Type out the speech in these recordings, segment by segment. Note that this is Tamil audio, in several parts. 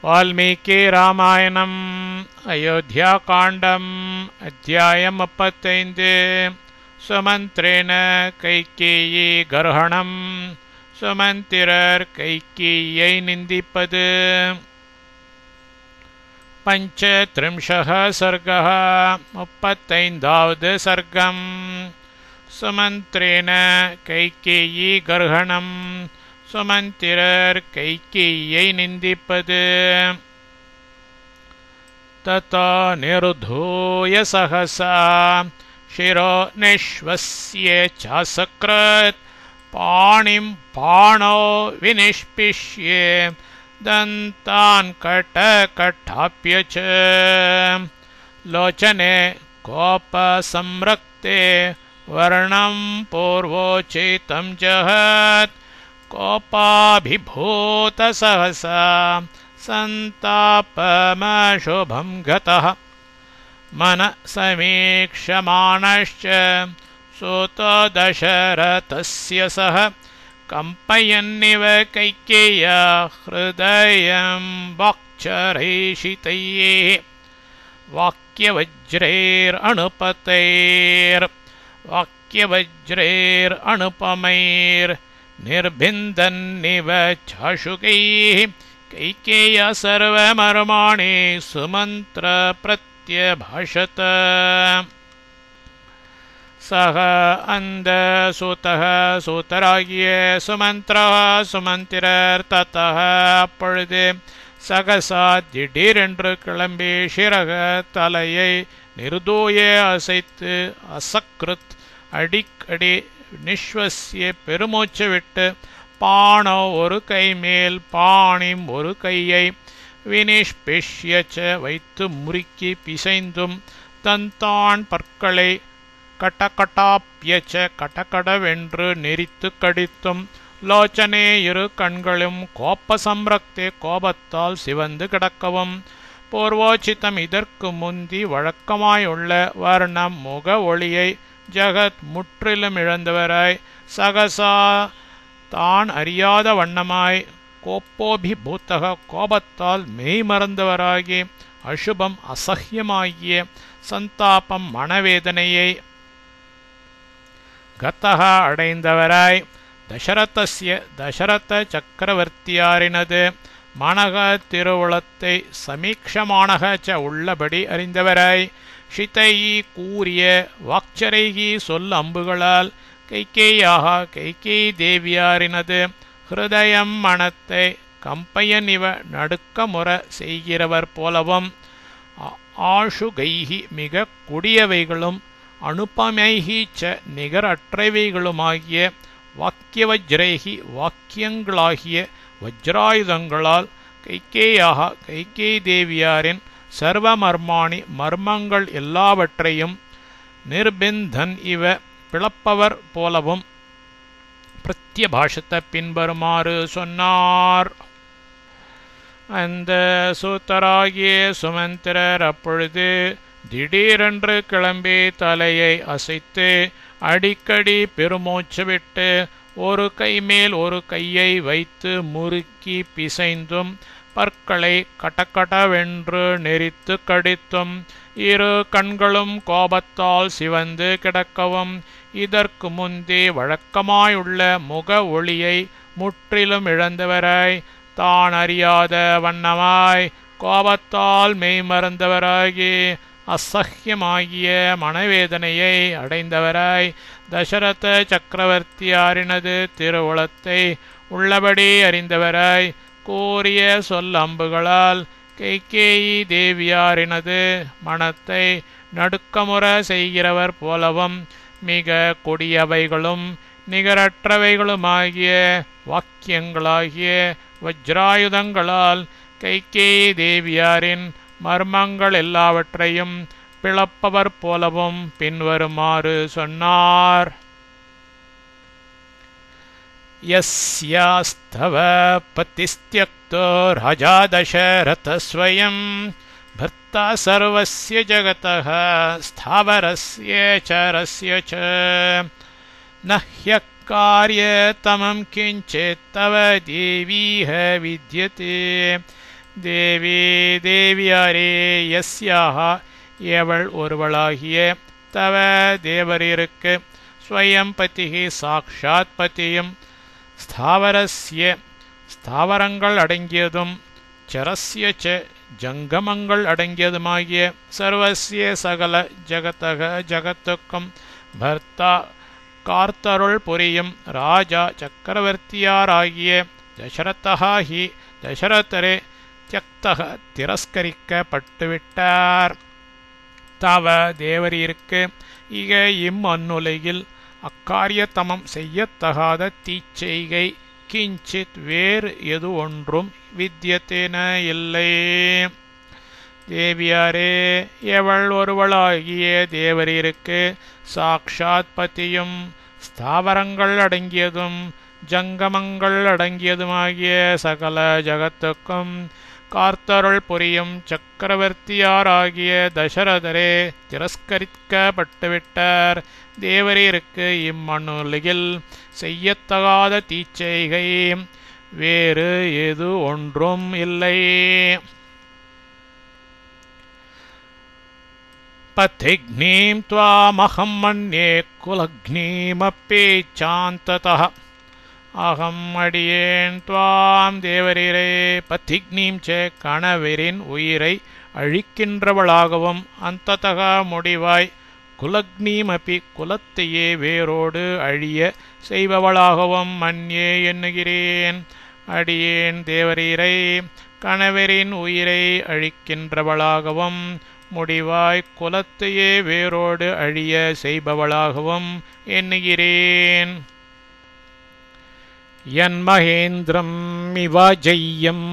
वाल्मीकि रामायणम् अयोध्याकाण्डम् अध्यायम् 35 सुमन्त्रेण कैकेयी गर्हणम् सुमन्तिरर् कैकेय्यै निन्दिपद् पञ्चत्रिंशः सर्गः 35 सर्गम् सुमन्त्रेण कैकेयी गर्हणम् सुमन्तिरर् कैकेय्यै निन्दिपद् ततो निरुद्धूय सहसा शिरो निश्वस्य चासकृत् पाणिं पाणौ विनिष्पिष्य दन्तान् कटकटाप्य च लोचने कोपसंरक्ते वर्णं पूर्वोचितं जहत् कोपाभिभूत सहसा सन्तापमशुभं गतः मनसमीक्षमाणश्च सूतो दशरथस्य सह कम्पयन्निव कैकेय्या हृदयं वाक्चरैषितैः वाक्यवज्रैरनुपमैर् निर्भिन्दन्निव चाशुकैः कैकेय्या सर्वमर्माणि सुमन्त्र प्रत्यभाषत सह अन्धसूतः सूतराज्ञ सुमन्त्रः सुमन्तिरர் ततः அப்பொழுது சகசா திடீரென்று கிளம்பி சிரக தலையை நிருதூய அசைத்து அசக்ருத் அடிக்கடி நிஸ்வசிய பெருமூச்சு விட்டு பாணோ ஒரு கை மேல் பாணிம் ஒரு கையை வினிஷ்பிஷ்யச்ச வைத்து முறுக்கி பிசைந்தும் தந்தான் பற்களை கட்டகட்டாப்யச்ச கடகடவென்று நெரித்து கடித்தும் லோச்சனே இரு கண்களும் கோப்ப சம்ரக்தே கோபத்தால் சிவந்து கிடக்கவும் பூர்வோச்சிதம் இதற்கு முந்தி வழக்கமாயுள்ள வர்ணம் முக ஒளியை ஜகத் முற்றிலும் இழந்தவராய் சகசா தான் அறியாத வண்ணமாய் கோப்போபிபூத்தக கோபத்தால் மெய்மறந்தவராகி அசுபம் அசஹ்யமாகிய சந்தாபம் மனவேதனையை கத்தக அடைந்தவராய் தசரத சக்கரவர்த்தியாரினது மனக திருவுளத்தை சமீக்ஷமானக ச உள்ளபடி அறிந்தவராய் ஷிதையி கூறிய வாக்சரைகி சொல் அம்புகளால் கைகேயாக கைகேயி தேவியாரினது ஹிருதயம் மனத்தை கம்பயனிவ நடுக்கமுற செய்கிறவர் போலவும் ஆஷுகைகி மிக கொடியவைகளும் அனுபமைகி ச நிகரற்றவைகளுமாகிய வாக்கியவஜ்ரைகி வாக்கியங்களாகிய வஜ்ராயுதங்களால் கைகேயாக கைகேயி தேவியாரின் சர்வமர்மாணி மர்மங்கள் எல்லாவற்றையும் நிர்பிந்தன் இவ பிளப்பவர் போலவும் பிரத்யபாஷத்தை பின்வருமாறு சொன்னார். அந்த சூத்தராகிய சுமந்திரர் அப்பொழுது திடீரென்று கிளம்பி தலையை அசைத்து அடிக்கடி பெருமூச்சு விட்டு ஒரு கை மேல் ஒரு கையை வைத்து முறுக்கி பிசைந்தும் பற்களை கடகடவென்று நெரித்து கடித்தும் இரு கண்களும் கோபத்தால் சிவந்து கிடக்கவும் இதற்கு முந்தி வழக்கமாயுள்ள முக ஒளியை முற்றிலும் இழந்தவராய் தான் அறியாத வண்ணமாய் கோபத்தால் மெய்மறந்தவராகி அசஹ்யமாகிய மனவேதனையை அடைந்தவராய் தசரத சக்கரவர்த்தியாரினது திருவுளத்தை உள்ளபடி அறிந்தவராய் கூறிய சொல் அம்புகளால் கைகேயி தேவியாரினது மனத்தை நடுக்கமுற செய்கிறவர் போலவும் மிக கொடியவைகளும் நிகரற்றவைகளுமாகிய வாக்கியங்களாகிய வஜ்ராயுதங்களால் கைகேயி தேவியாரின் மர்மங்கள் எல்லாவற்றையும் பிளப்பவர் போலவும் பின்வருமாறு சொன்னார். யஸ்யாஸ்தவ பதிஸ்த்யக்தோ ராஜா தசரதஸ்வயம் भर्ता सर्वस्य जगतः स्थावरस्य चरस्य च न ह्यकार्यतमं किञ्चित् तव देवीह विद्यते தேவி தேவியாரே யஸ்யாக எவள் ஒருவளாகிய தவ தேவரீருக்கு ஸ்வயம் பதிகி சாக்ஷாத் பதியும் ஸ்தாவரஸ்ய ஸ்தாவரங்கள் அடங்கியதும் சரஸ்ய ச ஜங்கமங்கள் அடங்கியதுமாகிய சர்வஸ்ய சகல ஜகத்தக ஜகத்துக்கும் பர்த்தா கார்த்தருள் புரியும் ராஜா சக்கரவர்த்தியாராகிய தசரதா ஹி தசரதரே தியக்தக திரஸ்கரிக்கப்பட்டுவிட்டார். தவ தேவரீருக்கு இக இம்மண்ணுலகில் அக்காரியத்தமம் செய்யத்தகாத தீச்செய்கை கிஞ்சித் வேறு எது ஒன்றும் வித்தியத்தேன இல்லை. தேவியாரே எவள் ஒருவளாகிய தேவரீருக்கு சாக்ஷாத் பதியும் ஸ்தாவரங்கள் அடங்கியதும் ஜங்கமங்கள் அடங்கியதுமாகிய சகல ஜகத்துக்கும் கார்த்தருள் புரியும் சக்கரவர்த்தியாராகிய தசரதரே திரஸ்கரிக்கப்பட்டுவிட்டார். தேவரீருக்கு இம்மண்ணுலகில் செய்யத்தகாத தீச்செய்கை வேறு எது ஒன்றும் இல்லை. பதிக்னீம் த்வாமஹம் மன்யே குலக்னீமப்பி சாந்ததः. அகம் அடியேன் துவாம் தேவரீரே பதிக்னீம் ச கணவரின் உயிரை அழிக்கின்றவளாகவும் அந்ததக முடிவாய் குலக்னீமபி குலத்தையே வேரோடு அழிய செய்பவளாகவும் மன்யே எண்ணுகிறேன். அடியேன் தேவரீரை கணவரின் உயிரை அழிக்கின்றவளாகவும் முடிவாய் குலத்தையே வேரோடு அழிய செய்பவளாகவும் எண்ணுகிறேன். யன்மகேந்திரம் இவாஜய்யம்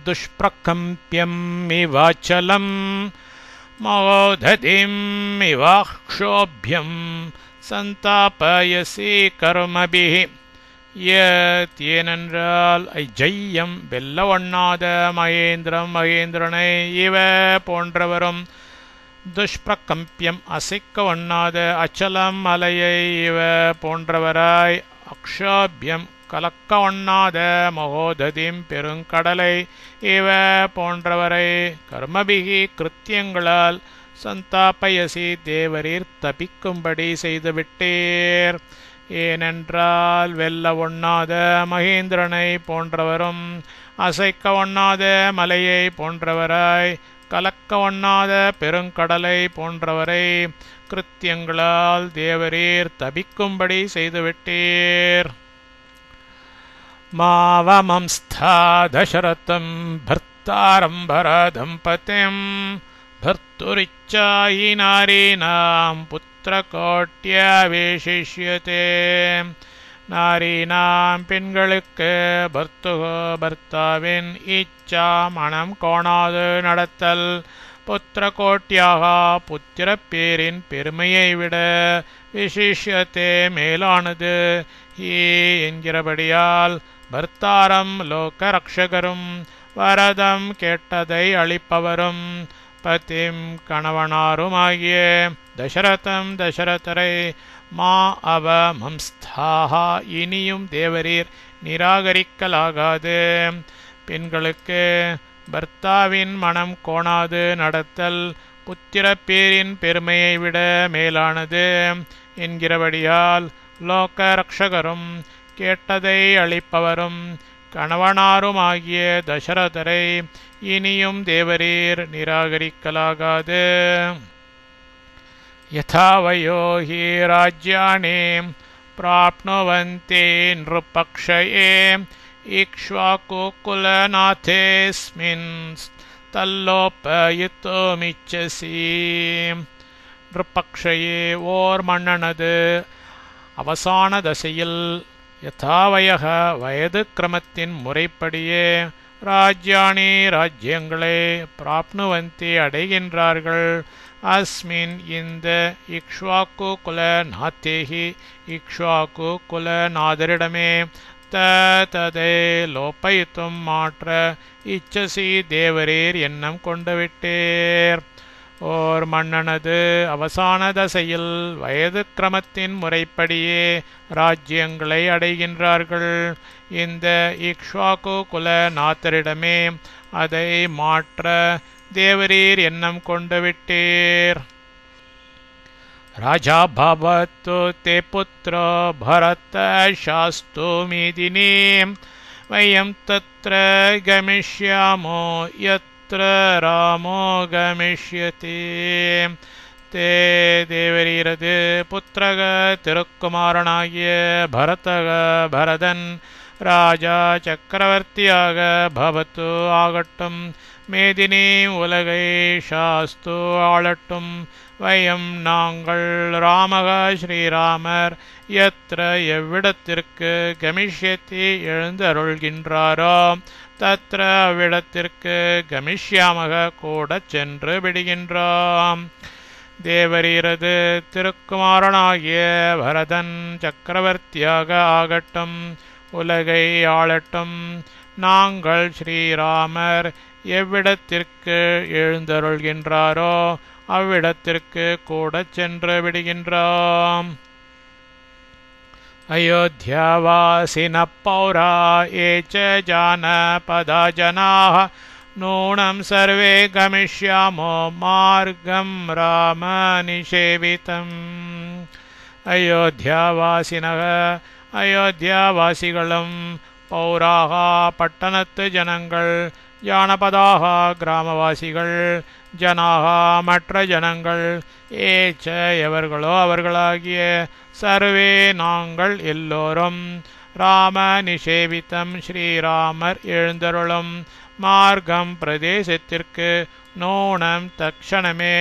துஷ்பிரகம்பியம் இவாச்சலம் மகோததிம் இவாக்ஷோபியம் சந்தாபயசி கர்மபிஹி. ஏனென்றால் ஐஜய்யம் வெல்ல ஒண்ணாத மகேந்திரம் மகேந்திரனை இவ போன்றவரும் துஷ்பிரகம்பியம் அசைக்க ஒண்ணாத அச்சலம் மலையை இவ போன்றவராய் அக்ஷோபியம் கலக்க ஒண்ணாத மகோததிம் பெருங்கடலை இவ போன்றவரை கர்மபிகி கிருத்தியங்களால் சந்தாபயசி தேவரீர் தபிக்கும்படி செய்துவிட்டீர். ஏனென்றால் வெல்ல ஒண்ணாத மகேந்திரனை போன்றவரும் அசைக்க ஒண்ணாத மலையை போன்றவராய் கலக்க ஒண்ணாத பெருங்கடலை போன்றவரை கிருத்தியங்களால் தேவரீர் தபிக்கும்படி செய்துவிட்டீர். மாவமம்ஸ்தா தசரதம் பர்த்தாரம் பரதம் பதிம் பர்த்துரிச்சாயி நாரீணாம் புத்திரகோட்யாவேசிஷ்யதே. நாரீணாம் பெண்களுக்கு பர்த்தாவின் இச்சா மனம் கோணாது நடத்தல் புத்திரகோட்டியாக புத்திரப்பேரின் பெருமையை விட விசிஷ்யத்தே மேலானது ஹீ என்கிறபடியால் பர்த்தாரம் லோக ரக்ஷகரும் வரதம் கேட்டதை அளிப்பவரும் பதிம் கணவனாருமாகிய தசரதம் தசரதரை மா அவமம்ஸ்தாக இனியும் தேவரீர் நிராகரிக்கலாகாது. பெண்களுக்கு பர்த்தாவின் மனம் கோணாது நடத்தல் புத்திரப்பேரின் பெருமையை விட மேலானது என்கிறபடியால் லோக ரக்ஷகரும் கேட்டதை அளிப்பவரும் கணவனாருமாகிய தசரதரை இனியும் தேவரீர் நிராகரிக்கலாகாது. யதா வயோ ஹி ராஜ்யானி பிராப்னுவந்தி நிருபக்ஷயே இக்ஷ்வாகுகுலநாதேஸ்மின் தல்லோபயித்துமிச்சசி. நிருபக்ஷயே ஓர் மன்னனது அவசான தசையில் யதாவயக வயது கிரமத்தின் முறைப்படியே ராஜ்யானி ராஜ்யங்களை பிராப்னுவந்தி அடைகின்றார்கள். அஸ்மின் இந்த இக்ஷ்வாக்கு குல நாத்தேகி இக்ஷ்வாக்கு குல நாதரிடமே ததை லோபயித்தும் மாற்ற இச்சசி தேவரீர் எண்ணம் கொண்டு விட்டீர். ஓர் மன்னனது அவசான தசையில் வயது கிரமத்தின் முறைப்படியே ராஜ்யங்களை அடைகின்றார்கள். இந்த இக்ஷ்வாக்கு குல நாத்தரிடமே அதை மாற்ற தேவரீர் எண்ணம் கொண்டு விட்டீர். ராஜா பவத்து தே புத்ரோ பரத சாஸ்து மீதினி வயம் தத்ர கமிஷ்யாமோ யத்ர ராமோ கமிஷ்யதி. தே தேவரீரது புத்திரக திருக்குமாரனாகிய பரதன் ராஜா சக்கரவர்த்தியாக பவத்து ஆகட்டும், மேதினி உலகை சாஸ்து ஆளட்டும், வயம் நாங்கள் ராமக ஸ்ரீராமர் யத்ர எவ்விடத்திற்கு கமிஷ்யத்தி எழுந்தருள்கின்றாரோ தத்ர அவ்விடத்திற்கு கமிஷ்யாமக கூட சென்று விடுகின்றோம். தேவரீரது திருக்குமாரனாகிய பரதன் சக்கரவர்த்தியாக ஆகட்டும், உலகை ஆளட்டும், நாங்கள் ஸ்ரீராமர் எவ்விடத்திற்கு எழுந்தருள்கின்றாரோ அவ்விடத்திற்கு கூட சென்று விடுகின்றோம். அயோத்தியாவாசின பௌரா ஏச்ச ஜானபதா ஜனாः நூனம் சர்வே கமிஷ்யாமோ மார்க்கம் ராம நிஷேவிதம். அயோத்தியாவாசினக அயோத்தியாவாசிகளும், பௌராக பட்டணத்து ஜனங்கள், ஜானபதாக கிராமவாசிகள், ஜனாக மற்ற ஜனங்கள், ஏச்ச எவர்களோ அவர்களாகிய சர்வே நாங்கள் எல்லோரும் ராம நிஷேவித்தம் ஸ்ரீராமர் எழுந்தருளும் மார்க்கம் பிரதேசத்திற்கு நூனம் தக்ஷணமே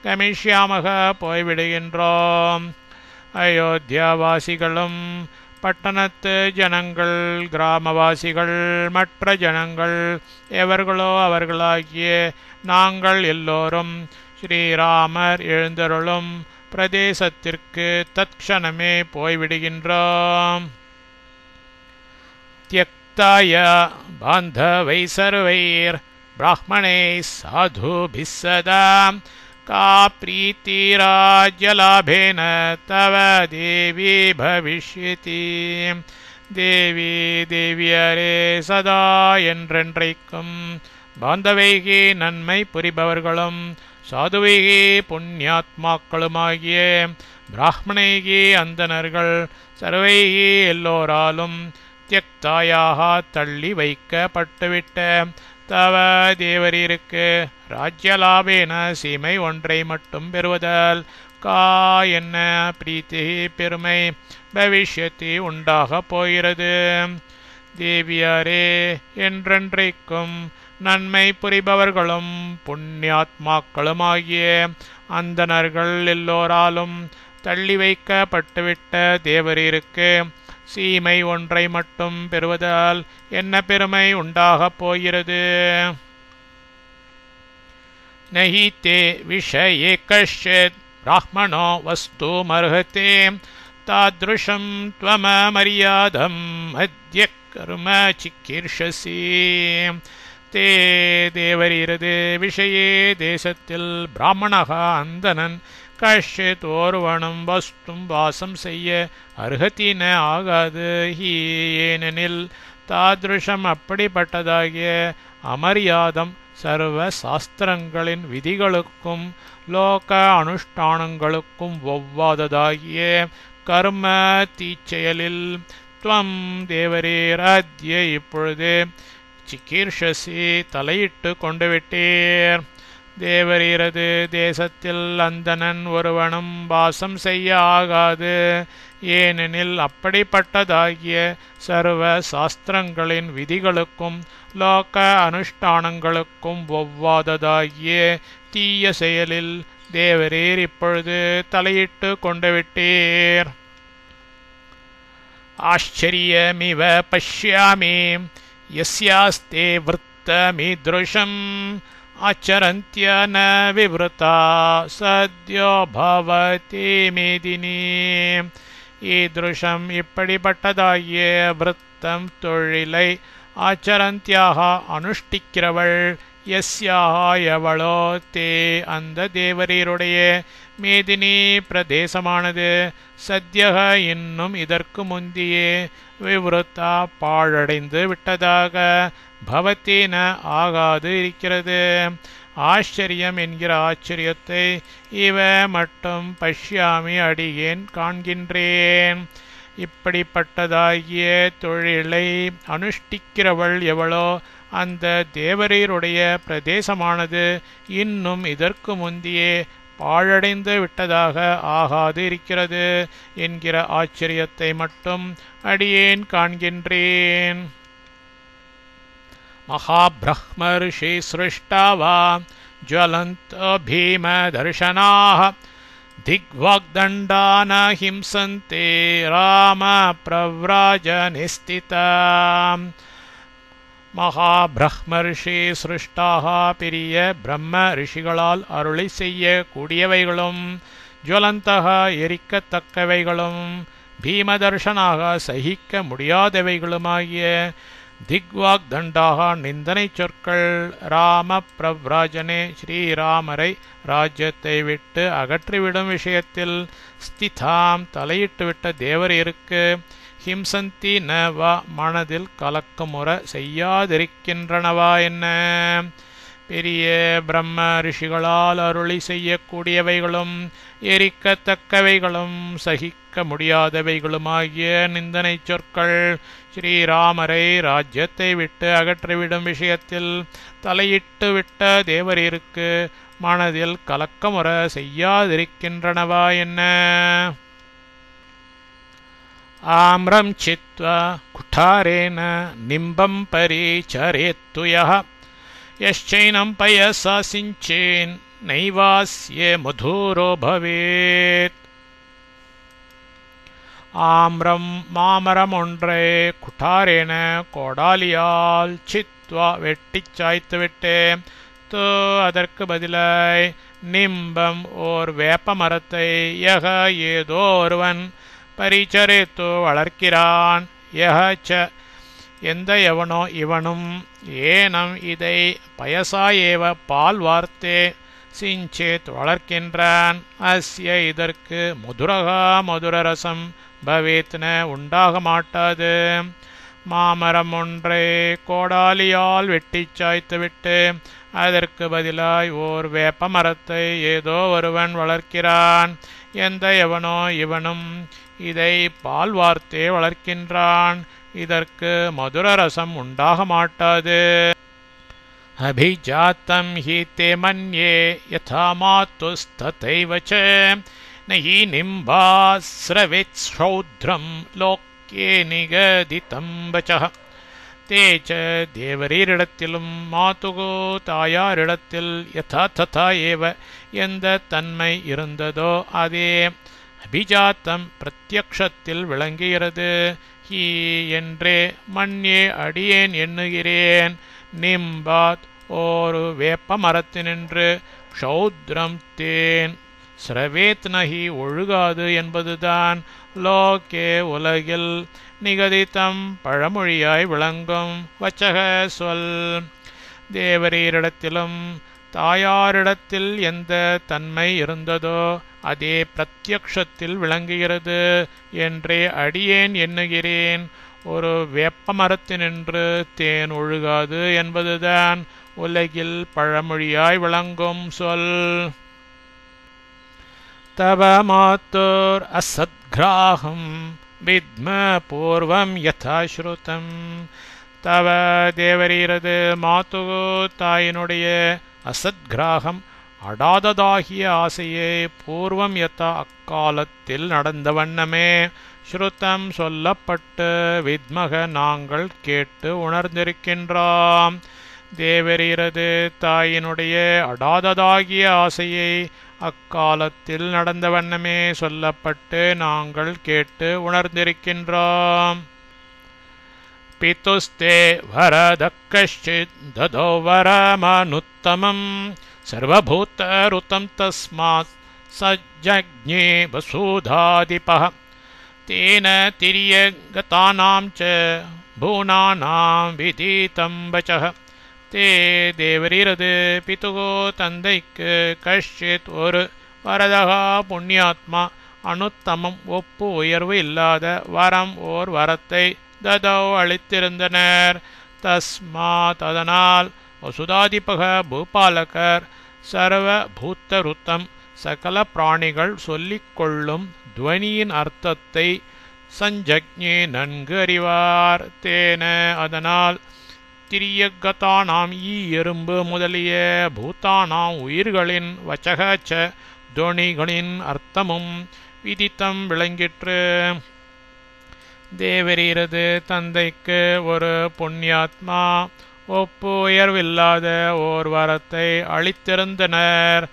கமிஷ்யாமக போய்விடுகின்றோம். அயோத்தியாவாசிகளும், பட்டணத்து ஜனங்கள், கிராமவாசிகள், மற்ற ஜனங்கள் எவர்களோ அவர்களாகிய நாங்கள் எல்லோரும் ஸ்ரீராமர் எழுந்தருளும் பிரதேசத்திற்கு தத்க்ஷணமே போய்விடுகின்றோம். தியக்தாய பாந்தவை சர்வைர் பிராமணை சாதுபிஸ் சதா கா பிரீத்திராஜ்யலாபேன தவ தேவி பவிஷ்யதி. தேவி தேவியரே சதா என்றென்றைக்கும் பாந்தவைகி நன்மை புரிபவர்களும் சாதுவைகி புண்ணியாத்மாக்களுமாகிய பிராமணைகி அந்தணர்கள் சர்வைகி எல்லோராலும் தியக்தாயாக தள்ளி வைக்கப்பட்டுவிட்ட தவ தேவரீருக்கு ராஜ்யலாபேன சீமை ஒன்றை மட்டும் பெறுவதால் கா என்ன பிரீத்தி பெருமை பவிஷ்யத்தி உண்டாக போகிறது. தேவியாரே என்றென்றைக்கும் நன்மை புரிபவர்களும் புண்ணியாத்மாக்களுமாகிய அந்தணர்கள் எல்லோராலும் தள்ளி வைக்கப்பட்டுவிட்ட தேவரீருக்கு சீமை ஒன்றை மட்டும் பெறுவதால் என்ன பெருமை உண்டாகப் போகிறது. நஹி தே விஷயே கஷ்சித் பிராமணோ வஸ்து மர்ஹதே தாத்ருஷம் த்வம மரியாதம் அத்ய கர்ம சிக்கீர்ஷசி. தே தேவரீரது விஷயே தேசத்தில் பிராமணக அந்தணன் கஷ்சித் ஒருவனும் வஸ்தும் வாசம் செய்ய அர்ஹத்தின ஆகாது. ஹி ஏனெனில் தாத்ருஷம் அப்படிப்பட்டதாகிய அமரியாதம் சர்வ சாஸ்திரங்களின் விதிகளுக்கும் லோக அனுஷ்டானங்களுக்கும் ஒவ்வாததாகிய கர்ம தீச்செயலில் துவம் தேவரீர் அத்ய இப்பொழுது சிக்கீர்ஷசி தலையிட்டு கொண்டு விட்டீர். தேவரீரது தேசத்தில் அந்தணன் ஒருவனும் வாசம் செய்ய ஆகாது. ஏனெனில் அப்படிப்பட்டதாகிய சர்வ சாஸ்திரங்களின் விதிகளுக்கும் லோக அனுஷ்டானங்களுக்கும் ஒவ்வாததாகிய தீய செயலில் தேவரீர் இப்பொழுது தலையிட்டு கொண்டு விட்டீர். ஆச்சரியமிவ பஷ்யாமி யஸ்யாஸ்தே விருத்தமித்ருஷம் ஆச்சரந்த்ய ந விவ்ருதா சத்யோ பவதி மேதினி. ஈத்ருஷம் இப்படிப்பட்டதாகிய விருத்தம் தொழிலை ஆச்சரந்தியாக அனுஷ்டிக்கிறவள் யஸ்யாக எவளோ தே அந்த தேவரீருடைய மேதினி பிரதேசமானது சத்யக இன்னும் இதற்கு முந்தியே விவ்ருத்தா பாழடைந்து விட்டதாக பவத்தேன ஆகாது இருக்கிறது. ஆச்சரியம் என்கிற ஆச்சரியத்தை இவ மட்டும் பஷ்யாமி அடியேன் காண்கின்றேன். இப்படிப்பட்டதாகிய தொழிலை அனுஷ்டிக்கிறவள் எவளோ அந்த தேவரீருடைய பிரதேசமானது இன்னும் இதற்கு முந்தியே பாழடைந்து விட்டதாக ஆகாது இருக்கிறது என்கிற ஆச்சரியத்தை மட்டும் அடியேன் காண்கின்றேன். மகாபிரஹ்மர்ஷி சிருஷ்டாவா ஜ்வலந்தோ பீமதர்ஷனாः திக்வாக்தண்டான ஹிம்சந்தே ராம பிரவ்ராஜநிஸ்திதாம். மகாபிரஹ்மர்ஷி சிருஷ்டாக பெரிய பிரம்ம ரிஷிகளால் அருளை செய்ய கூடியவைகளும் ஜுவலந்தக எரிக்கத்தக்கவைகளும் பீமதர்ஷனாக சகிக்க முடியாதவைகளுமாகிய திக்வாக்தண்டாக நிந்தனை சொற்கள் ராம பிரவ்ராஜனே ஸ்ரீராமரை ராஜ்யத்தை விட்டு அகற்றிவிடும் விஷயத்தில் ஸ்திதாம் தலையிட்டுவிட்ட தேவரீருக்கு ஹிம்சந்தி நவா மனதில் கலக்கமுற செய்யாதிருக்கின்றனவா என்ன? பெரிய பிரம்ம ரிஷிகளால் அருளி செய்யக்கூடியவைகளும் எரிக்கத்தக்கவைகளும் சகிக்க முடியாதவைகளுமாகிய நிந்தனை சொற்கள் ஸ்ரீராமரை ராஜ்யத்தை விட்டு அகற்றிவிடும் விஷயத்தில் தலையிட்டு விட்ட தேவரீருக்கு மனதில் கலக்கமுற செய்யாதிருக்கின்றனவா என்ன? ஆம்ரம் சித்வா குட்டாரேன நிம்பம் பரிச்சரேத்து யஹ யஷ்சைனம் பயசா சிஞ்சேன் நைவாஸ்ய மதுரோ பவேத். ஆம்ரம் மாமரம் ஒன்றை குட்டாரேன கோடாலியால் சித்வா வெட்டிச் சாய்த்துவிட்டு அதற்கு பதிலாய் நிம்பம் ஓர் வேப்ப மரத்தை யக ஏதோ ஒருவன் பரிச்சரித்து வளர்க்கிறான். யஹச்ச எந்த எவனோ இவனும் ஏனம் இதை பயசாயேவ பால் வார்த்தே சிஞ்சேத் வளர்க்கின்றான். அஸ்ய இதற்கு மதுரகா மதுரரசம் பவேத்ன உண்டாக மாட்டாது. மாமரம் ஒன்றை கோடாலியால் வெட்டிச் சாய்த்துவிட்டு அதற்கு பதிலாய் ஓர் வேப்ப மரத்தை ஏதோ ஒருவன் வளர்க்கிறான். எந்த எவனோ இவனும் இதை பால் வார்த்தே வளர்க்கின்றான். இதற்கு மதுரரசம் உண்டாக மாட்டாது. அபிஜாத்தம் ஹி தே மன்யே யதா மாதுஸ்ததைவ ச நஹி நிம்பாஸ்ரவேத் ஷௌத்ரம் லோக்கே நிகதிதம் வசஹ. தேச்ச தேவரீரிடத்திலும் மாதுகு தாயாரிடத்தில் யதா ததா ஏவ எந்த தன்மை இருந்ததோ அதே அபிஜாத்தம் பிரத்யக்ஷத்தில் விளங்குகிறது. ஹி என்றே மன்யே அடியேன் எண்ணுகிறேன். நிம்பாத் ஒரு வேப்ப மரத்தினின்று ஷௌத்ரம் தேன் ஸ்ரவேத் நஹி ஒழுகாது என்பதுதான் லோகே உலகில் நிகதித்தம் பழமொழியாய் விளங்கும் வச்சக சொல். தேவரீரிடத்திலும் தாயாரிடத்தில் எந்த தன்மை இருந்ததோ அதே பிரத்யக்ஷத்தில் விளங்குகிறது என்றே அடியேன் எண்ணுகிறேன். ஒரு வேப்ப மரத்தினின்று தேன் ஒழுகாது என்பதுதான் உலகில் பழமொழியாய் விளங்கும் சொல். தவ மாத்தோர் அசத்கிராகம் வித்ம பூர்வம் யதாஸ்ருதம். தவ தேவரீரது மாத்துகு தாயினுடைய அசத்கிராகம் அடாததாகிய ஆசையை பூர்வம் யதா அக்காலத்தில் நடந்த வண்ணமே ஸ்ருதம் சொல்லப்பட்டு வித்மக நாங்கள் கேட்டு உணர்ந்திருக்கின்றோம். தேவரீரது தாயினுடைய அடாததாகிய ஆசையை அக்காலத்தில் நடந்த வண்ணமே சொல்லப்பட்டு நாங்கள் கேட்டு உணர்ந்திருக்கின்றோம். பிதுஸ்தே வரதக்கஷ்சித் ததோ வரமனுத்தமம் சர்வபூதருதம் தஸ்மாத் சஜ்ஞே வசூதாதிபः தேன திரியகதானாம் ச பூனானாம் விதிதம் வசः. தே தேவரீரது பிதுகோ தந்தைக்கு கஷ்சித் ஒரு வரதகா புண்ணியாத்மா அனுத்தமம் ஒப்பு உயர்வு இல்லாத வரம் ஓர் வரத்தை ததோ அளித்திருந்தனர். தஸ்மாத் அதனால் வசுதாதிபக பூபாலகர் சர்வபூத்தருத்தம் சகல பிராணிகள் சொல்லிக்கொள்ளும் துவனியின் அர்த்தத்தை சஞ்சக்ஞே நன்கு அறிவார். தேன அதனால் திரியகதானாம் எறும்பு முதலிய பூதானாம் உயிர்களின் வச்சகச்ச துவனிகளின் அர்த்தமும் விதித்தம் விளங்கிற்று. தேவரீரது தந்தைக்கு ஒரு புண்ணியாத்மா ஒப்பு உயர்வில்லாத ஓர் வரத்தை அளித்திருந்தனர்.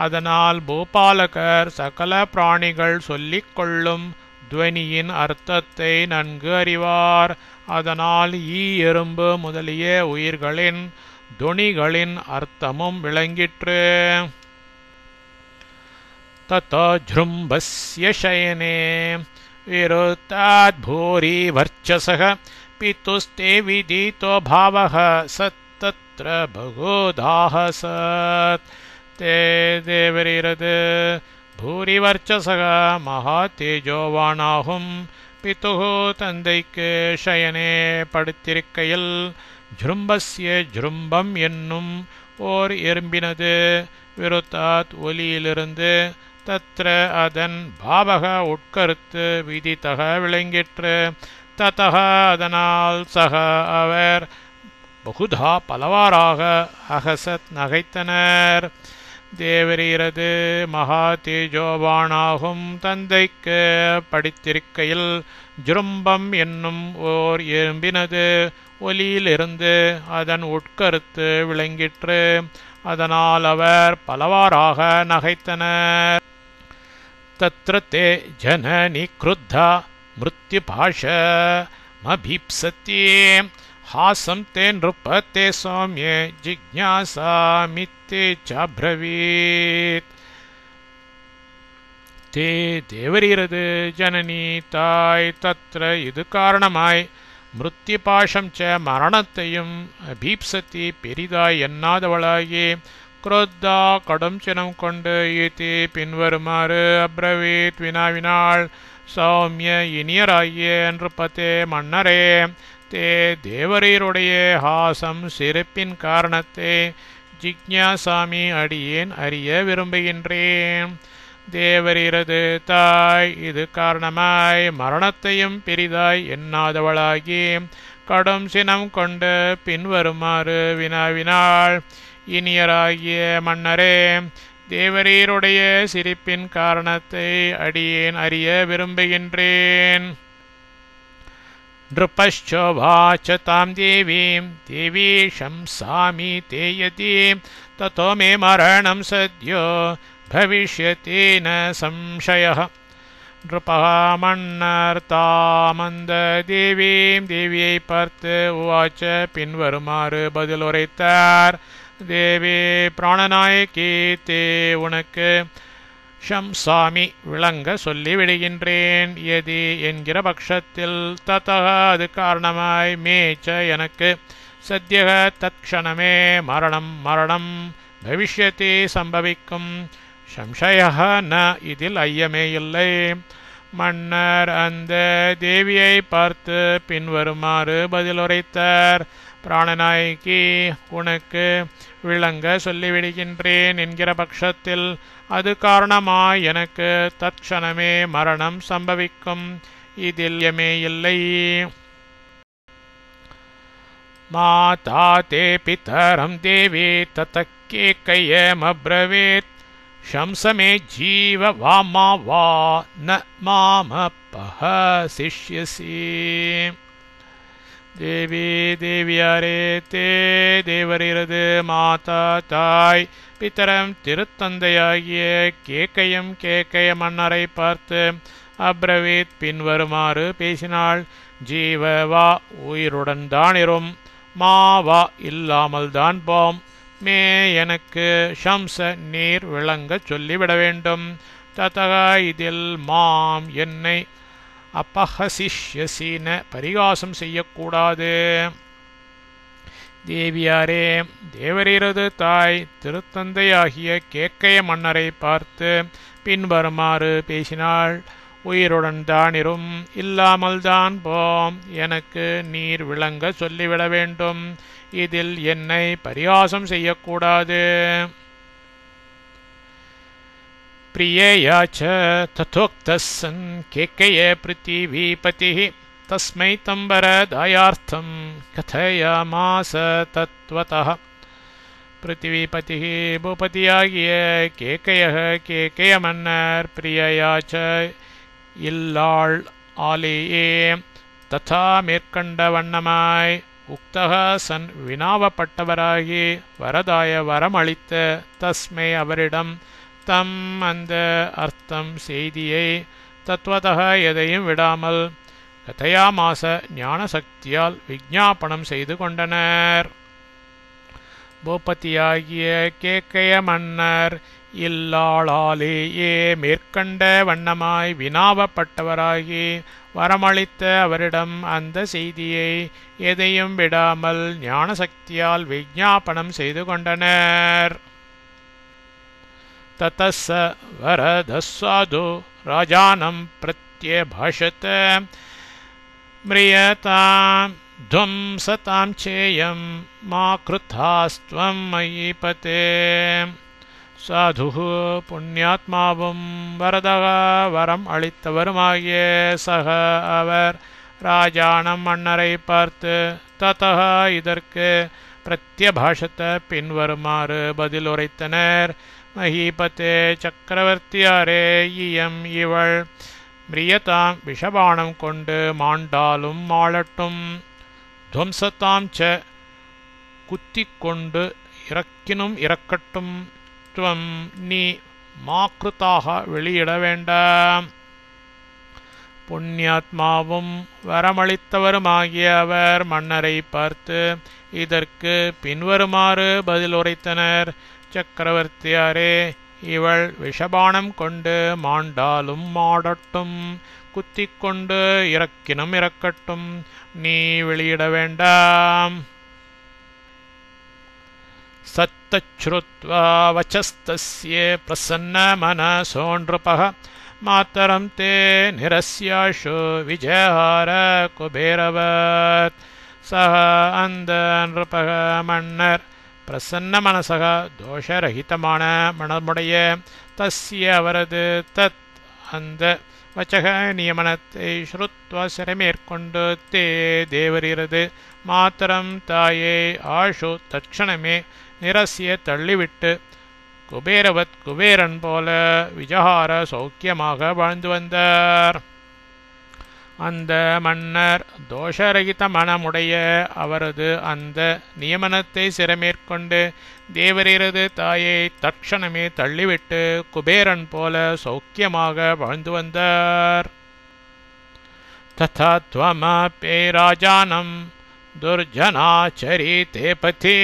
அதனால் பூபாலகர் சகல பிராணிகள் சொல்லிக் கொள்ளும் துவனியின் அர்த்தத்தை நன்கு அறிவார். அதனால் எறும்பு முதலிய உயிர்களின் துவனிகளின் அர்த்தமும் விளங்கிற்று. ததோ ஜ்ரும்பஸ்ய சயனே விருத்தாத் பூரி வர்ச்சசக பிதுஸ்தே விதிதோ பாவக சத்தத்ர பகோதாஹசத். தேவரீரது பூரி வர்ச்சசக மகா தேஜோவானாகும் பிதுகு தந்தைக்கு ஷயனே படுத்திருக்கையில் ஜ்ரும்பஸ்ய ஜ்ரும்பம் என்னும் ஓர் எறும்பினது விருத்தாத் ஒலியிலிருந்து தத்ர அதன் பாவக உட்கருத்து விதித்தக விளங்கிற்று. ததக அதனால் சக அவர் பகுதா பலவாறாக அகசத் நகைத்தனர். தேவரீரது மகா தேஜோவானாகும் தந்தைக்கு படித்திருக்கையில் ஜ்ரும்பம் என்னும் ஓர் எறும்பினது ஒலியிலிருந்து அதன் உட்கருத்து விளங்கிற்று. அதனால் அவர் பலவாறாக நகைத்தனர். தத்ர தே ஜனனி க்ருத்தா மிருத்யுபாஷமபீப்சதி ஹாசம் தே நிருபதே சௌம்யே ஜிக்ஞாசாமித்தே சாப்ரவீத். தே தேவரீரது ஜனனி தாய் தத்ர இது காரணமாய் மிருத்யுபாஷம் ச மரணத்தையும் அபீப்சதி பெரிதாய் எண்ணாதவளாகி குரோத்தா கடும் சினம் கொண்டு ஈதி பின்வருமாறு அப்ரவீத் வினாவினாள். சௌமிய இனியராகிய நிருபதே மன்னரே, தே தேவரீருடைய ஹாசம் சிறப்பின் காரணத்தை ஜிக்ஞாசாமி அடியேன் அறிய விரும்புகின்றேன். தேவரீரது தாய் இது காரணமாய் மரணத்தையும் பெரிதாய் எண்ணாதவளாகி கடும் சினம் கொண்டு பின்வருமாறு வினாவினாள். இனியராகிய மன்னரே, தேவரீருடைய சிரிப்பின் காரணத்தை அடியேன் அறிய விரும்புகின்றேன். நிருபஸ்சோவாச தாம் தேவீம் தேவி சம்சாமி தேயதி ததோ மே மரணம் சத்யோ பவிஷ்யதி ந சம்சயः. நிருபः மன்னர் தாமந்த தேவீம் தேவியை பார்த்து உவாச்ச பின்வருமாறு பதில் உரைத்தார். தேவி பிராணநாயகி, தே உனக்கு ஷம்சாமி விளங்க சொல்லிவிடுகின்றேன். எதி என்கிற பட்சத்தில் ததக அது காரணமாய் மேச்ச எனக்கு சத்யக தத்க்ஷணமே மரணம் பவிஷ்யதி சம்பவிக்கும். சம்சயः ந இதில் ஐயமே இல்லை. மன்னர் அந்த தேவியை பார்த்து பின்வருமாறு பதில் உரைத்தார். பிராணநாயகி, உனக்கு விளங்க சொல்லிவிடுகின்றேன் என்கிற பட்சத்தில் அது காரணமாய் எனக்கு தற்க்ஷணமே மரணம் சம்பவிக்கும். இதில் ஐயமே இல்லை. மாதா தே பிதரம் தேவி ததக்கேகயமப்ரவீத் शंसमे जीव वामा वा न मामपहसिष्यसि. தேவி தேவியாரே, தே தேவரீரது மாதா தாய் பித்தரம் திருத்தந்தையாகிய கேக்கய மன்னரை பார்த்து அப்ரவீத் பின்வருமாறு பேசினாள். ஜீவ வா உயிருடன் தானிரும், மாவா இல்லாமல் தான் போம். மே எனக்கு ஷம்ச நீர் விளங்க சொல்லிவிட வேண்டும். ததகா இதில் மாம் என்னை அப்பஹசிஷ்யசீன பரிகாசம் செய்யக்கூடாது. தேவியாரே, தேவரீரது தாய் திருத்தந்தையாகிய கேக்கய மன்னரை பார்த்து பின்வருமாறு பேசினாள். உயிருடன் தானிரும் இல்லாமல் தான் போம். எனக்கு நீர் விளங்க சொல்லிவிட வேண்டும். இதில் என்னை பரிகாசம் செய்யக்கூடாது. பிரியேயாச்ச ததோக்தஸ் சன் கேக்கய பிருத்திவீபதிः தஸ்மை தம்பரதாயார்த்தம் கதயாமாச தத்வதः. பிருத்திவிபதிः பூபதியாகிய கேக்கய மன்னர் பிரியயாச்ச இல்லாள் ஆலேயே ததா மேற்கண்ட வண்ணமாய் உக்தக சன் வினாவப்பட்டவராகி வரதாய வரமளித்த தஸ்மை அவரிடம் தம் அந்த அர்த்தம் செய்தியை தத்வதக எதையும் விடாமல் கதையாமாச ஞான சக்தியால் விஞ்ஞாபனம் செய்து கொண்டனர். பூபதியாகிய கேக்கய மன்னர் இல்லாளாலேயே மேற்கண்ட வண்ணமாய் வினாவப்பட்டவராகி வரமளித்த அவரிடம் அந்த செய்தியை எதையும் விடாமல் ஞான சக்தியால் விஞ்ஞாபனம் செய்து கொண்டனர். ததஸ்ஸ வரதஸ்வாது ராஜானம் பிரத்யபாஷத மிரியதாம் துவம்சதாம் சேயம் மா கிருத்தாஸ்த்வம் மயீபதே. சாதுः புண்ணியாத்மாவும் வரதக வரம் அளித்தவருமாகிய சக அவர் ராஜானம் மன்னரை பார்த்து ததः இதற்கு பிரத்யபாஷத்த பின்வருமாறு பதில் உரைத்தனர். மஹீபதே சக்கரவர்த்தியாரே, இயம் இவள் மிரியதாம் விஷபானம் கொண்டு மாண்டாலும் மாளட்டும். துவம்சத்தாம் ச குத்திக்கொண்டு இறக்கினும் இறக்கட்டும். துவம் நீ மாக்ருதாக வெளியிட வேண்டாம். புண்ணியாத்மாவும் வரமளித்தவருமாகிய அவர் மன்னரை பார்த்து இதற்கு பின்வருமாறு பதில் உரைத்தனர். சக்கரவர்த்தியாரே, இவள் விஷபானம் கொண்டு மாண்டாலும் மாடட்டும். குத்திக்கொண்டு இறக்கினும் இறக்கட்டும். நீ வெளியிட வேண்டாம். சத்தச்ருத்வா வச்சஸ்தஸ்ய பிரசன்ன மனசோ நிருபः மாதரம் தே நிரஸ்யாஷு விஜயஹார குபேரவத். சக அந்த நிருபக மன்னர் பிரசன்ன மனசக தோஷரகிதமான மனமுடைய தஸ்ய அவரது தத் அந்த வச்சக நியமனத்தை ஸ்ருத்வா சிறமேற்கொண்டு தே தேவரிரது மாத்திரம் தாயை ஆஷு தட்சணமே நிரசிய தள்ளிவிட்டு குபேரவத் குபேரன் போல விஜஹார சௌக்கியமாக வாழ்ந்து வந்தார். அந்த மன்னர் தோஷரகித மனமுடைய அவரது அந்த நியமனத்தை சிறமேற்கொண்டு தேவரீரது தாயை தட்சணமே தள்ளிவிட்டு குபேரன் போல சௌக்கியமாக வாழ்ந்து வந்தார். ததா த்வமபி ராஜானம் துர்ஜனாச்சரிதே பதி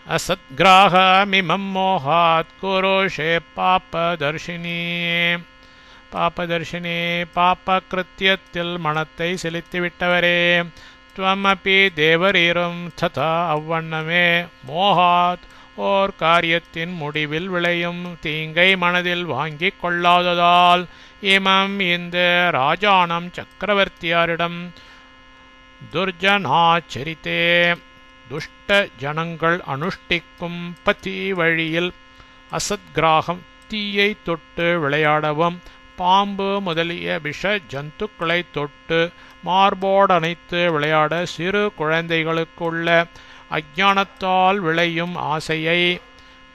அசத்கிராஹமிமம் மோஹாத் குருஷே பாபதர்ஷினி. பாபதர்ஷினி பாப கிருத்தியத்தில் மனத்தை செலுத்திவிட்டவரே, துவமபி தேவரீரும் ததா அவ்வண்ணமே மோகாத் ஓர் காரியத்தின் முடிவில் விளையும் தீங்கை மனதில் வாங்கிக் கொள்ளாததால் இமம் இந்த ராஜானம் சக்கரவர்த்தியாரிடம் துர்ஜனாச்சரித்தே துஷ்ட ஜனங்கள் அனுஷ்டிக்கும் பதி வழியில் அசத்கிராகம் தீயை தொட்டு விளையாடவும் பாம்பு முதலிய விஷ ஜந்துக்களை தொட்டு மார்போடணைத்து விளையாட சிறு குழந்தைகளுக்குள்ள அஞ்ஞானத்தால் விளையும் ஆசையை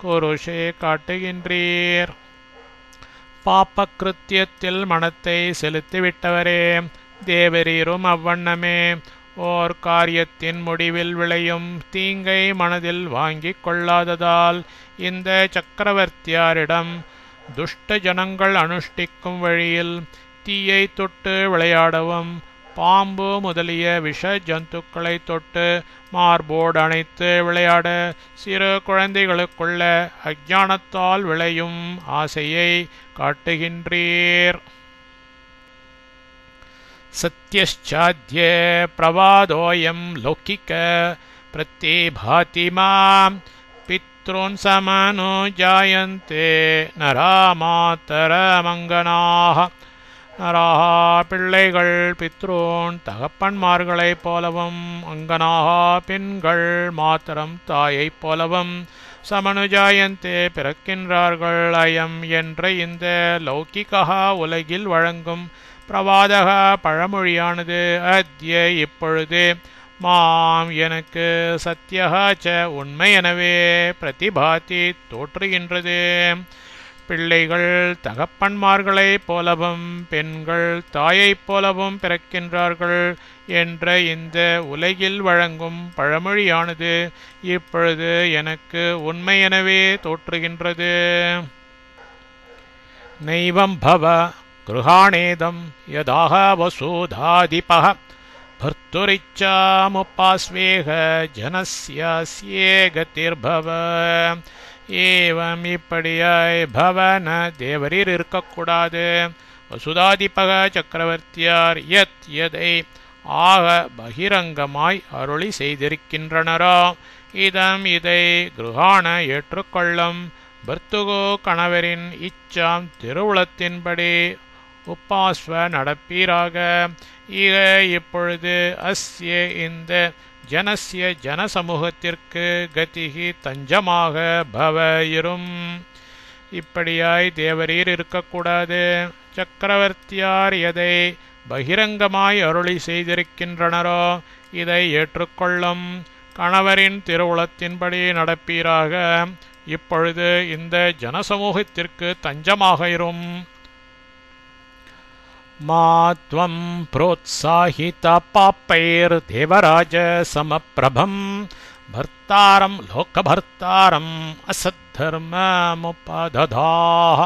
குருஷே காட்டுகின்றீர். பாப்ப கிருத்தியத்தில் மனத்தை செலுத்திவிட்டவரே, தேவரீரும் அவ்வண்ணமே ஓர் காரியத்தின் முடிவில் விளையும் தீங்கை மனதில் வாங்கிக் கொள்ளாததால் இந்த சக்கரவர்த்தியாரிடம் துஷ்ட ஜனங்கள் அனுஷ்டிக்கும் வழியில் தீயை தொட்டு விளையாடவும் பாம்பு முதலிய விஷ ஜந்துக்களை தொட்டு மார்போடு அணைத்து விளையாட சிறு குழந்தைகளுக்குள்ள அஞ்ஞானத்தால் விளையும் ஆசையை காட்டுகின்றீர். சத்யச்சாத்யே பிரவாதோயம் லௌகிக பிரத்யபாதி மாம் பித்ருன் சமனோ ஜாயந்தே நராமாதர மங்கனாஹ நராகா பிள்ளைகள் பித்ரூன் தகப்பன்மார்களைப் போலவும் அங்கனாகா பெண்கள் மாத்திரம் தாயைப் போலவும் சமனுஜாயந்தே பிறக்கின்றார்கள். அயம் என்ற இந்த லௌகிகா உலகில் வழங்கும் பிரவாதக பழமொழியானது அத்ய இப்பொழுது மாம் எனக்கு சத்யஹா ச உண்மை எனவே பிரதிபாதி தோற்றுகின்றது. பிள்ளைகள் தகப்பன்மார்களைப் போலவும் பெண்கள் தாயைப் போலவும் பிறக்கின்றார்கள் என்ற இந்த உலகில் வழங்கும் பழமொழியானது இப்பொழுது எனக்கு உண்மை எனவே தோற்றுகின்றது. நைவம் பவ கிருஹாணேதம் யதாக வசூதாதிபஹ பர்த்துரிச்சாமுபாஸ்வேக ஜனஸ்யாஸ்யே கதிர்பவ. ஏவம் இப்படியாய் பவன தேவரீர் இருக்கக்கூடாது. வசுதாதிபக சக்கரவர்த்தியார் யத் எதை ஆக பகிரங்கமாய் அருளி செய்திருக்கின்றனரோ இதம் இதை கிருஹாண ஏற்றுக்கொள்ளும். பர்த்துகோ கணவரின் இச்சாம் திருவுளத்தின்படி உப்பாஸ்வ நடப்பீராக. ஈக இப்பொழுது அஸ்ய இந்த ஜனஸ்ய ஜனசமூகத்திற்கு கதிகி தஞ்சமாக பவ இரும். இப்படியாய் தேவரீர் இருக்கக்கூடாது. சக்கரவர்த்தியார் எதை பகிரங்கமாய் அருளி செய்திருக்கின்றனரோ இதை ஏற்றுக்கொள்ளும். கணவரின் திருவுளத்தின்படி நடப்பீராக. இப்பொழுது இந்த ஜனசமூகத்திற்கு தஞ்சமாக இரும். மாத்வம் புரோத்சாஹித பாப்பைர் தேவராஜ சமப்பிரபம் பர்த்தாரம் லோகபர்த்தாரம் அசத்தர்மமுபததாஹ.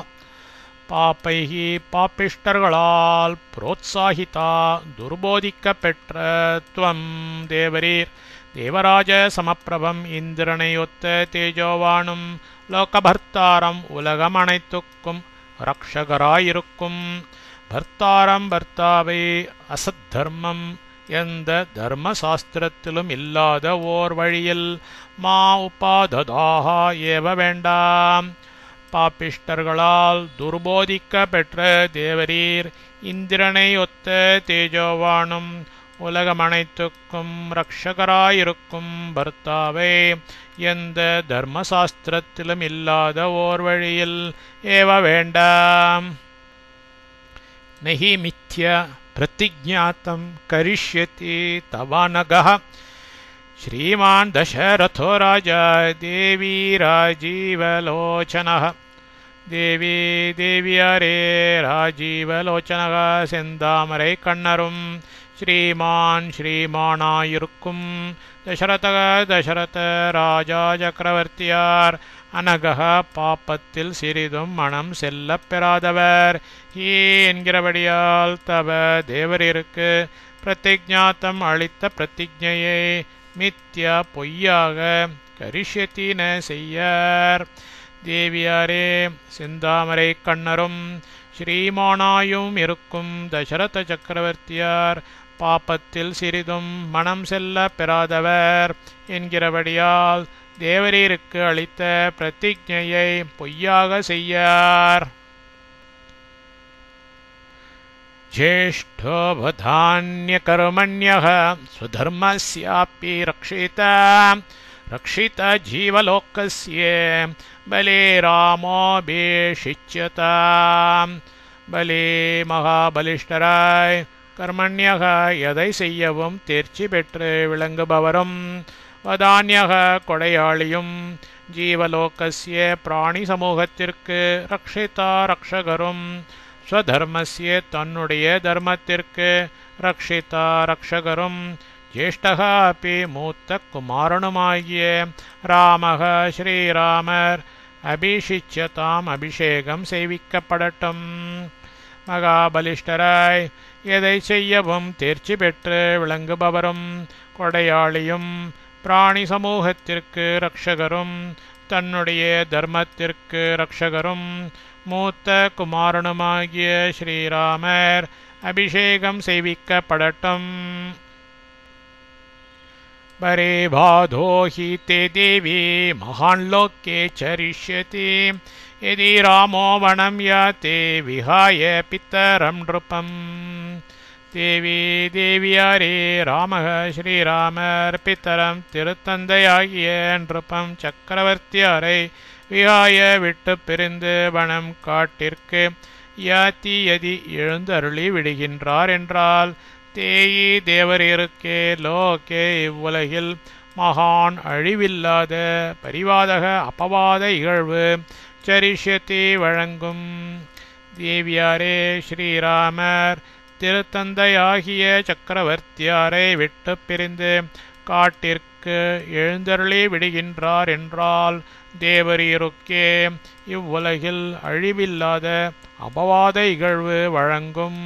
பாப்பைஹி பாப்பிஷ்டர்களால் புரோத்சாஹிதா துர்போதிக்க பெற்ற துவம் தேவரீர் தேவராஜ சமப்பிரபம் இந்திரனை ஒத்த தேஜோவானும் லோகபர்த்தாரம் உலகம் அனைத்துக்கும் ரக்ஷகராயிருக்கும். பர்த்தாரம் பர்த்தாவை அசத்தர்மம் எந்த தர்மசாஸ்திரத்திலும் இல்லாத ஓர் வழியில் மா உபாததாகா ஏவ வேண்டாம். பாப்பிஷ்டர்களால் துர்போதிக்க பெற்ற தேவரீர் இந்திரனை ஒத்த தேஜோவானும் உலகமனைத்துக்கும் ரக்ஷகராயிருக்கும் பர்த்தாவை எந்த தர்மசாஸ்திரத்திலும் இல்லாத ஓர் வழியில் ஏவ வேண்டாம். நஹி மித்ய பிரதிஜ்ஞாதம் கரிஷ்யதி தவானகः. ஸ்ரீமான் தசரதோ ராஜா தேவி ராஜீவலோச்சனः. தேவி தேவியாரே ராஜீவலோச்சனக செந்தாமரை கண்ணரும் ஸ்ரீமான் ஸ்ரீமானாயிருக்கும் தசரத ராஜா சக்கரவர்த்தியார் அனகா பாப்பத்தில் சிறிதும் மனம் செல்ல பெறாதவர். ஹீ என்கிறபடியால் தவ தேவரிற்கு பிரதிஜ்ஞாத்தம் அளித்த பிரதிஜையை மித்யா பொய்யாக கரிஷ்யத்தின செய்யார். தேவியாரே செந்தாமரை கண்ணரும் ஸ்ரீமானாயும் இருக்கும் தசரத சக்கரவர்த்தியார் பாப்பத்தில் சிறிதும் மனம் செல்ல பெறாதவர் என்கிறபடியால் தேவரீருக்கு அளித்த பிரதிஜையை பொய்யாக செய்யார். ஜேஷ்டோபதான்யகர்மண்யः ஸ்வதர்மஸ்யாபி ரக்ஷித ஜீவலோகஸ்ய பலே ராமோபேஷிச்யதாம். பலே மகாபலிஷ்டராய் கர்மண்யக எதை செய்யவும் தேர்ச்சி பெற்று விளங்குபவரும் வதான்யக கொடையாளியும் ஜீவலோகஸ்ய பிராணி சமூகத்திற்கு ரக்ஷிதா ரக்ஷகரும் ஸ்வதர்மஸ்ய தன்னுடைய தர்மத்திற்கு ரக்ஷிதா ரக்ஷகரும் ஜேஷ்டக அப்பி மூத்த குமாரனுமாகிய ராமக ஸ்ரீராமர் அபிஷிச்யதாம் அபிஷேகம் செய்விக்கப்படட்டும். மகாபலிஷ்டராய் எதை செய்யவும் தேர்ச்சி பெற்று விளங்குபவரும் கொடையாளியும் பிராணி சமூகத்திற்கு ரக்ஷகரும் தன்னுடைய தர்மத்திற்கு ரக்ஷகரும் மூத்த குமாரனுமாகிய ஸ்ரீராமர் அபிஷேகம் செய்விக்கப்படட்டும். परे बाधो हि ते देवी महान् लोके चरिष्यति यदि रामो वनं याते विहाय पितरं नृपम् देवी देवियारे रामः श्रीरामर पितरं திருத்தந்தையாகிய நృபம் சக்கரவர்த்தியாரை விகாய விட்டு பிரிந்து வனம் காட்டிற்கு யாத்தி யதி எழுந்தருளி விடுகின்றார் என்றால் தேயி தேவரீருக்கே லோகே இவ்வுலகில் மகான் அழிவில்லாத பரிவாதக அபவாத இகழ்வு சரிஷ்யத்தை வழங்கும். தேவியாரே ஸ்ரீராமர் திருத்தந்தையாகிய சக்கரவர்த்தியாரை விட்டு பிரிந்து காட்டிற்கு எழுந்தருளி விடுகின்றார் என்றால் தேவரீருக்கே இவ்வுலகில் அழிவில்லாத அபவாத இகழ்வு வழங்கும்.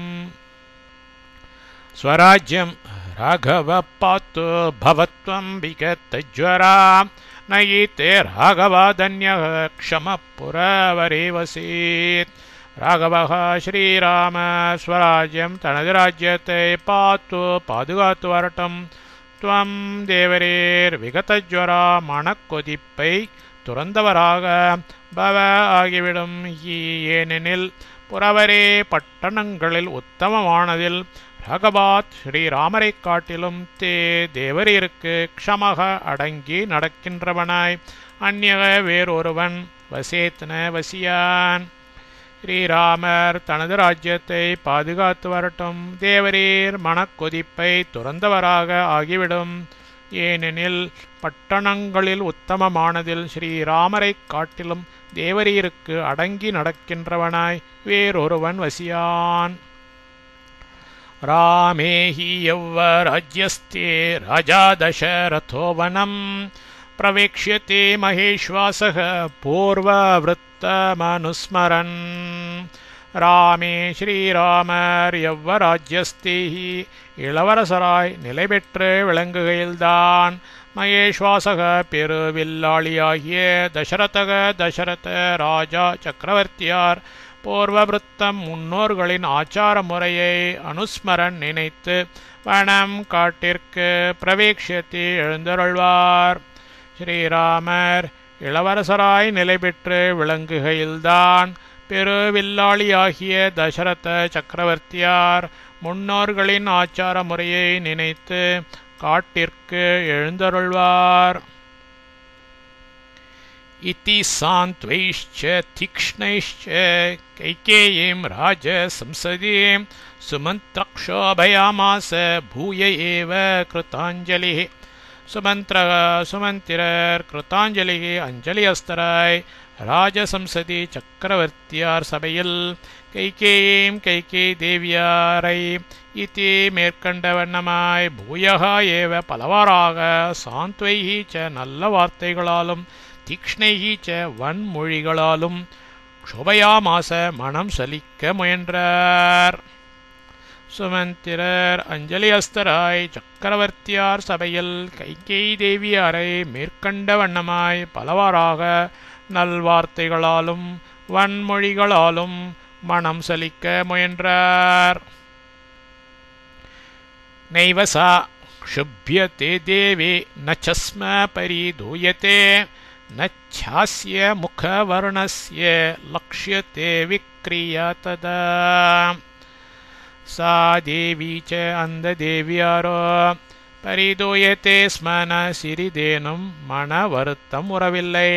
ஸ்வராஜ்யம் ராகவ பாத்து பவத்வம் விகத்தஜ்வரா நயித்தே ராகவாதன்யः க்ஷம புரவரேவசீத். ராகவः ஸ்ரீராம ஸ்வராஜ்யம் தனது ராஜ்யத்தை பார்த்து பாதுகாத்து வரட்டும். துவம் தேவரீர் விகதஜ்வரா மனக்கொதிப்பை துறந்தவராக பவ ஆகிவிடும். ஏனெனில் புறவரே பட்டணங்களில் உத்தமமானதில் ராகவாத் ஸ்ரீராமரை காட்டிலும் தேவரீருக்கு க்ஷமக அடங்கி நடக்கின்றவனாய் அந்நிய வேறொருவன் வசேத்ன வசியான். ஸ்ரீராமர் தனது ராஜ்யத்தை பாதுகாத்து வரட்டும். தேவரீர் மனக்கொதிப்பை துறந்தவராக ஆகிவிடும். ஏனெனில் பட்டணங்களில் உத்தமமானதில் ஸ்ரீராமரை காட்டிலும் தேவரீருக்கு அடங்கி நடக்கின்றவனாய் வேறொருவன் வசியான். ராமே ஹி யௌவராஜ்யஸ்தே ராஜா தசரதோ வனம் பிரவேக்ஷ்யதே மகேஷ்வாசः பூர்வவ்ருத்தமனுஸ்மரன். ராமே ஸ்ரீராமர் யௌவராஜ்யஸ்தே இளவரசராய் நிலை பெற்று விளங்குகையில்தான் மகேஷ்வாசக பெருவில்லாளியாகிய தசரத ராஜா சக்கரவர்த்தியார் பூர்வவிருத்தம் முன்னோர்களின் ஆச்சார முறையை அனுஸ்மரன் நினைத்து வனம் காட்டிற்கு பிரவேக்ஷத்தை எழுந்தருள்வார். ஸ்ரீராமர் இளவரசராய் நிலை பெற்று விளங்குகையில்தான் பெருவில்லாளியாகிய தசரத சக்கரவர்த்தியார் முன்னோர்களின் ஆச்சார முறையை நினைத்து காட்டிற்கு எழுந்தருள்வார். இதி சாந்த்வைஷ்ச தீக்ஷ்ணைஷ்ச கைகேயீம் ராஜ சம்சதீம் சுமந்த்ரக்ஷோபயாமாச பூய ஏவ கிருதாஞ்சலிः. சுமந்திரர் கிருதாஞ்சலிக்கு அஞ்சலியஸ்தராய் ராஜசம்சதி சக்கரவர்த்தியார் சபையில் கைகேயீம் கைகேயி தேவியாரை இதி மேற்கண்ட வண்ணமாய் பூயகா ஏவ பலவாறாக சாந்த்வைஹி ச நல்ல வார்த்தைகளாலும் தீக்ஷ்ணைஹி ச வன்மொழிகளாலும் க்ஷோபயாமாச மனம் சலிக்க முயன்றார். சுமந்திரர் அஞ்சலியஸ்தராய் சக்கரவர்த்தியார் சபையில் கைகேயி தேவியாரை மேற்கண்ட வண்ணமாய் பலவாறாக நல்வார்த்தைகளாலும் வன்மொழிகளாலும் மனம் சலிக்க முயன்றார். நைவசா க்ஷுப்யதே தேவி நச்சஸ்ம பரிதூயதே நச்சாஸ்ய முகவர்ணஸ்ய லக்ஷ்யதே விக்ரியா ததா. சா தேவி ச அந்த தேவியாரோ பரிதூயத்தே ஸ்ம ந சிறிதேனும் மன வருத்தம் உறவில்லை.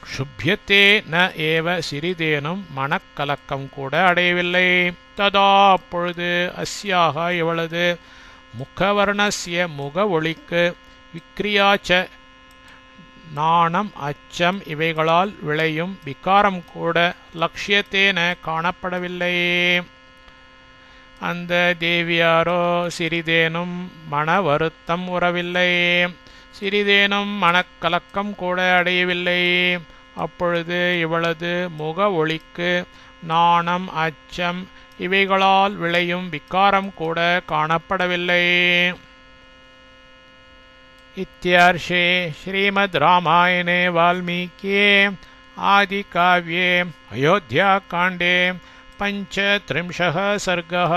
க்ஷுப்யத்தே ந ஏவ சிறிதேனும் மனக்கலக்கம் கூட அடையவில்லை. ததா அப்பொழுது அஸ்யாக இவளது முகவர்ணஸ்ய முக ஒளிக்கு விக்ரியாச்ச நாணம் அச்சம் இவைகளால் விளையும் விகாரம் கூட லக்ஷ்யத்தேன காணப்படவில்லை. அந்த தேவியாரோ சிறிதேனும் மன வருத்தம் உறவில்லை, சிறிதேனும் மனக்கலக்கம் கூட அடையவில்லை. அப்பொழுது இவளது முக ஒளிக்கு நாணம் அச்சம் இவைகளால் விளையும் விகாரம் கூட காணப்படவில்லை. இத்யர்ஷே ஸ்ரீமத் ராமாயணே வால்மீகியே ஆதி காவ்யே அயோத்தியா காண்டே 35 सर्गः।